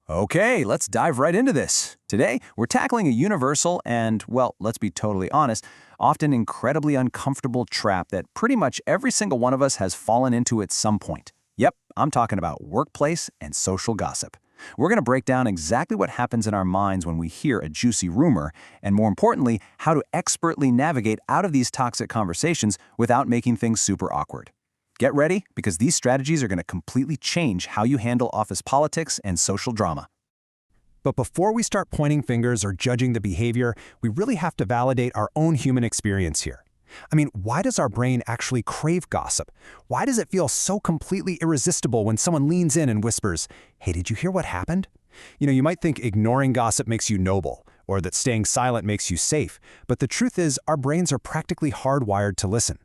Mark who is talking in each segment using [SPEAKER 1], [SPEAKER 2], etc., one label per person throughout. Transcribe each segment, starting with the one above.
[SPEAKER 1] Okay, let's dive right into this. Today, we're tackling a universal and, well, let's be totally honest, often incredibly uncomfortable trap that pretty much every single one of us has fallen into at some point. Yep, I'm talking about workplace and social gossip. We're going to break down exactly what happens in our minds when we hear a juicy rumor, and more importantly, how to expertly navigate out of these toxic conversations without making things super awkward. Get ready, because these strategies are going to completely change how you handle office politics and social drama.
[SPEAKER 2] But before we start pointing fingers or judging the behavior, we really have to validate our own human experience here. I mean, why does our brain actually crave gossip? Why does it feel so completely irresistible when someone leans in and whispers, "Hey, did you hear what happened?" You might think ignoring gossip makes you noble, or that staying silent makes you safe, but the truth is our brains are practically hardwired to listen.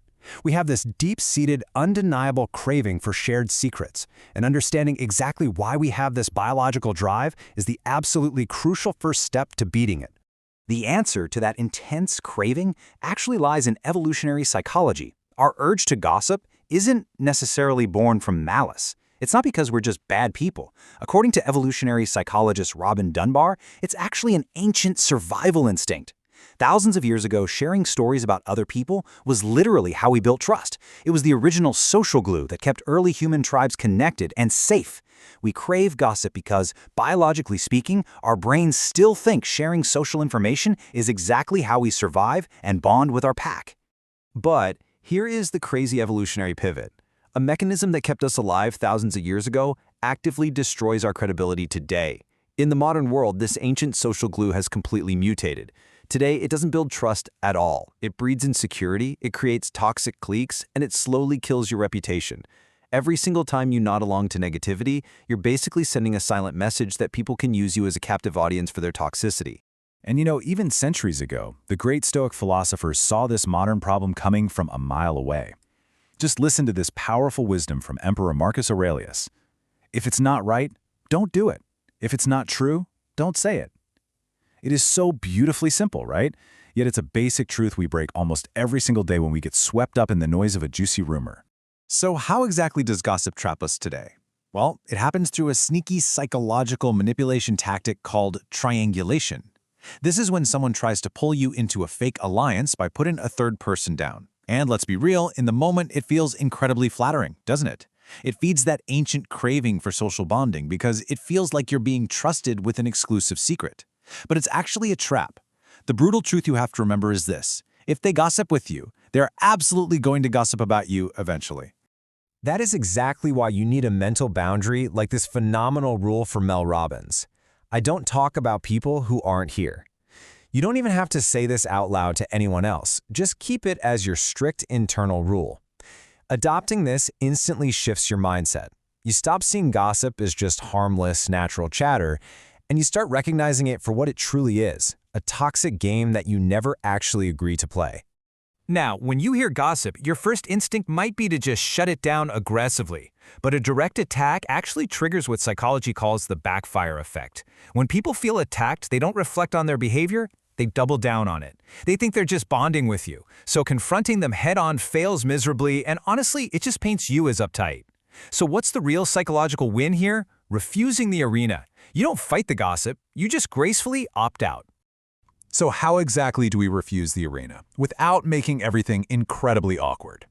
[SPEAKER 2] We have this deep-seated, undeniable craving for shared secrets, and understanding exactly why we have this biological drive is the absolutely crucial first step to beating it.
[SPEAKER 1] The answer to that intense craving actually lies in evolutionary psychology. Our urge to gossip isn't necessarily born from malice. It's not because we're just bad people. According to evolutionary psychologist Robin Dunbar, it's actually an ancient survival instinct. Thousands of years ago, sharing stories about other people was literally how we built trust. It was the original social glue that kept early human tribes connected and safe. We crave gossip because, biologically speaking, our brains still think sharing social information is exactly how we survive and bond with our pack. But here is the crazy evolutionary pivot. A mechanism that kept us alive thousands of years ago actively destroys our credibility today. In the modern world, this ancient social glue has completely mutated. Today, it doesn't build trust at all. It breeds insecurity, it creates toxic cliques, and it slowly kills your reputation. Every single time you nod along to negativity, you're basically sending a silent message that people can use you as a captive audience for their toxicity. And even centuries ago, the great Stoic philosophers saw this modern problem coming from a mile away. Just listen to this powerful wisdom from Emperor Marcus Aurelius. If it's not right, don't do it. If it's not true, don't say it. It is so beautifully simple, right? Yet it's a basic truth we break almost every single day when we get swept up in the noise of a juicy rumor. So how exactly does gossip trap us today? Well, it happens through a sneaky psychological manipulation tactic called triangulation. This is when someone tries to pull you into a fake alliance by putting a third person down. And let's be real, in the moment it feels incredibly flattering, doesn't it? It feeds that ancient craving for social bonding because it feels like you're being trusted with an exclusive secret. But it's actually a trap. The brutal truth you have to remember is this: if they gossip with you, they're absolutely going to gossip about you eventually.
[SPEAKER 2] That is exactly why you need a mental boundary like this phenomenal rule from Mel Robbins. I don't talk about people who aren't here. You don't even have to say this out loud to anyone else. Just keep it as your strict internal rule. Adopting this instantly shifts your mindset. You stop seeing gossip as just harmless, natural chatter, and you start recognizing it for what it truly is, a toxic game that you never actually agree to play.
[SPEAKER 3] Now, when you hear gossip, your first instinct might be to just shut it down aggressively. But a direct attack actually triggers what psychology calls the backfire effect. When people feel attacked, they don't reflect on their behavior, they double down on it. They think they're just bonding with you. So confronting them head-on fails miserably, and honestly, it just paints you as uptight. So what's the real psychological win here? Refusing the arena. You don't fight the gossip, you just gracefully opt out.
[SPEAKER 1] So how exactly do we refuse the arena without making everything incredibly awkward?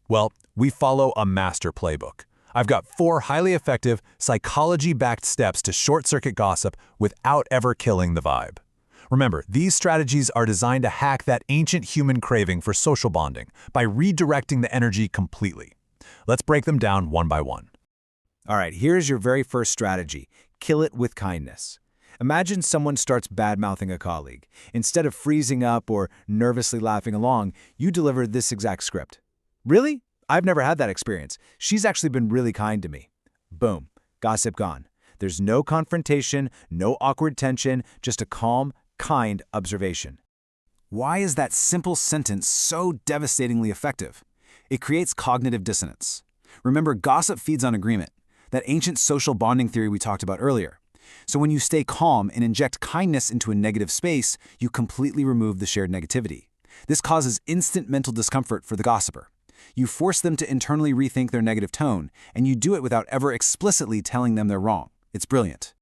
[SPEAKER 1] Well, we follow a master playbook. I've got 4 highly effective, psychology-backed steps to short-circuit gossip without ever killing the vibe. Remember, these strategies are designed to hack that ancient human craving for social bonding by redirecting the energy completely. Let's break them down one by one. All right, here's your very first strategy. Kill it with kindness. Imagine someone starts bad-mouthing a colleague. Instead of freezing up or nervously laughing along, you deliver this exact script. "Really? I've never had that experience. She's actually been really kind to me." Boom. Gossip gone. There's no confrontation, no awkward tension, just a calm, kind observation. Why is that simple sentence so devastatingly effective? It creates cognitive dissonance. Remember, gossip feeds on agreement, that ancient social bonding theory we talked about earlier. So when you stay calm and inject kindness into a negative space, you completely remove the shared negativity. This causes instant mental discomfort for the gossiper. You force them to internally rethink their negative tone, and you do it without ever explicitly telling them they're wrong. It's brilliant.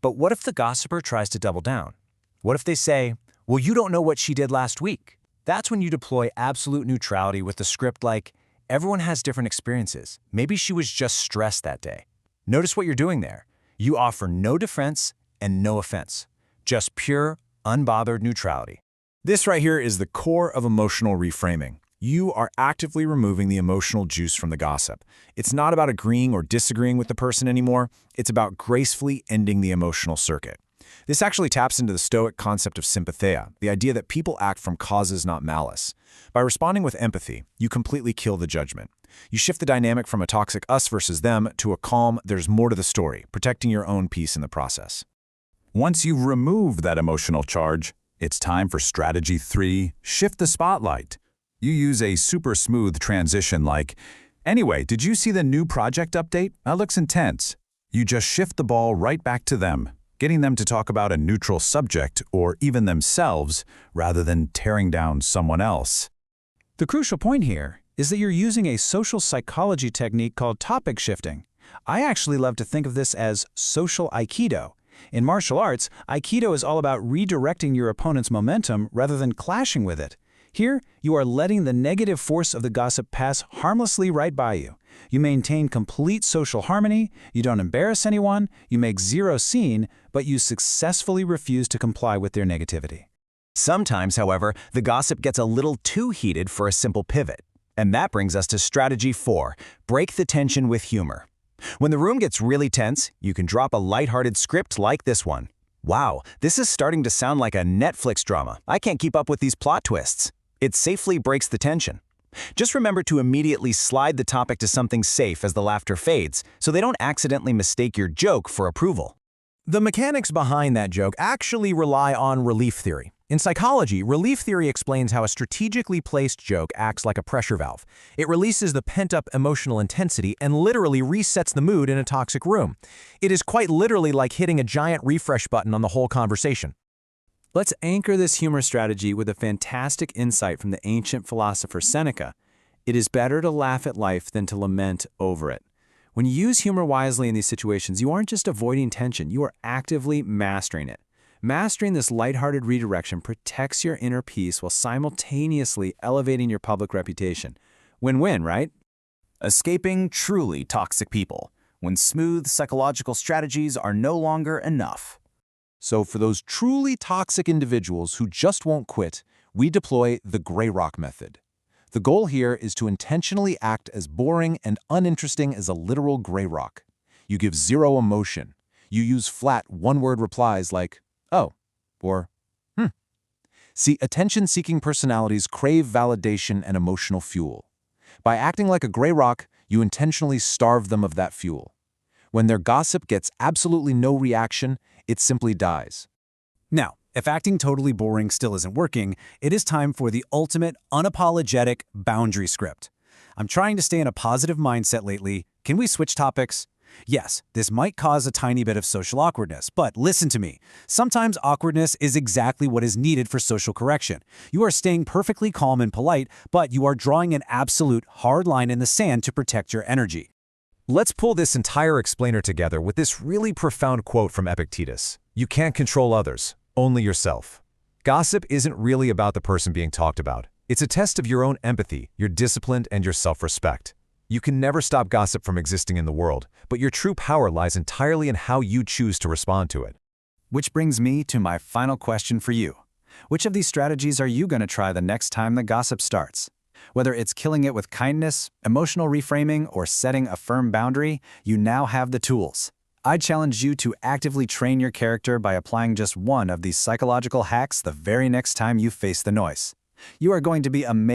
[SPEAKER 3] But what if the gossiper tries to double down? What if they say, well, you don't know what she did last week? That's when you deploy absolute neutrality with the script like, everyone has different experiences. Maybe she was just stressed that day. Notice what you're doing there. You offer no defense and no offense. Just pure, unbothered neutrality.
[SPEAKER 1] This right here is the core of emotional reframing. You are actively removing the emotional juice from the gossip. It's not about agreeing or disagreeing with the person anymore. It's about gracefully ending the emotional circuit. This actually taps into the Stoic concept of sympatheia, the idea that people act from causes, not malice. By responding with empathy, you completely kill the judgment. You shift the dynamic from a toxic us versus them to a calm, there's more to the story, protecting your own peace in the process.
[SPEAKER 4] Once you've removed that emotional charge, it's time for strategy 3, shift the spotlight. You use a super smooth transition like, anyway, did you see the new project update? That looks intense. You just shift the ball right back to them, getting them to talk about a neutral subject or even themselves rather than tearing down someone else.
[SPEAKER 2] The crucial point here is that you're using a social psychology technique called topic shifting. I actually love to think of this as social Aikido. In martial arts, Aikido is all about redirecting your opponent's momentum rather than clashing with it. Here, you are letting the negative force of the gossip pass harmlessly right by you. You maintain complete social harmony, you don't embarrass anyone, you make zero scene, but you successfully refuse to comply with their negativity.
[SPEAKER 3] Sometimes, however, the gossip gets a little too heated for a simple pivot. And that brings us to strategy 4, break the tension with humor. When the room gets really tense, you can drop a lighthearted script like this one. Wow, this is starting to sound like a Netflix drama. I can't keep up with these plot twists. It safely breaks the tension. Just remember to immediately slide the topic to something safe as the laughter fades, so they don't accidentally mistake your joke for approval.
[SPEAKER 5] The mechanics behind that joke actually rely on relief theory. In psychology, relief theory explains how a strategically placed joke acts like a pressure valve. It releases the pent-up emotional intensity and literally resets the mood in a toxic room. It is quite literally like hitting a giant refresh button on the whole conversation. Let's anchor this humor strategy with a fantastic insight from the ancient philosopher Seneca. It is better to laugh at life than to lament over it. When you use humor wisely in these situations, you aren't just avoiding tension, you are actively mastering it. Mastering this lighthearted redirection protects your inner peace while simultaneously elevating your public reputation. Win-win, right?
[SPEAKER 6] Escaping truly toxic people, when smooth psychological strategies are no longer enough.
[SPEAKER 5] So for those truly toxic individuals who just won't quit, we deploy the gray rock method. The goal here is to intentionally act as boring and uninteresting as a literal gray rock. You give zero emotion. You use flat one-word replies like, oh, or, See, attention-seeking personalities crave validation and emotional fuel. By acting like a gray rock, you intentionally starve them of that fuel. When their gossip gets absolutely no reaction, it simply dies.
[SPEAKER 2] Now, if acting totally boring still isn't working, it is time for the ultimate, unapologetic boundary script. I'm trying to stay in a positive mindset lately. Can we switch topics? Yes, this might cause a tiny bit of social awkwardness, but listen to me. Sometimes awkwardness is exactly what is needed for social correction. You are staying perfectly calm and polite, but you are drawing an absolute hard line in the sand to protect your energy.
[SPEAKER 3] Let's pull this entire explainer together with this really profound quote from Epictetus. You can't control others, only yourself. Gossip isn't really about the person being talked about. It's a test of your own empathy, your discipline, and your self-respect. You can never stop gossip from existing in the world, but your true power lies entirely in how you choose to respond to it.
[SPEAKER 2] Which brings me to my final question for you. Which of these strategies are you going to try the next time the gossip starts? Whether it's killing it with kindness, emotional reframing, or setting a firm boundary, you now have the tools. I challenge you to actively train your character by applying just one of these psychological hacks the very next time you face the noise. You are going to be amazed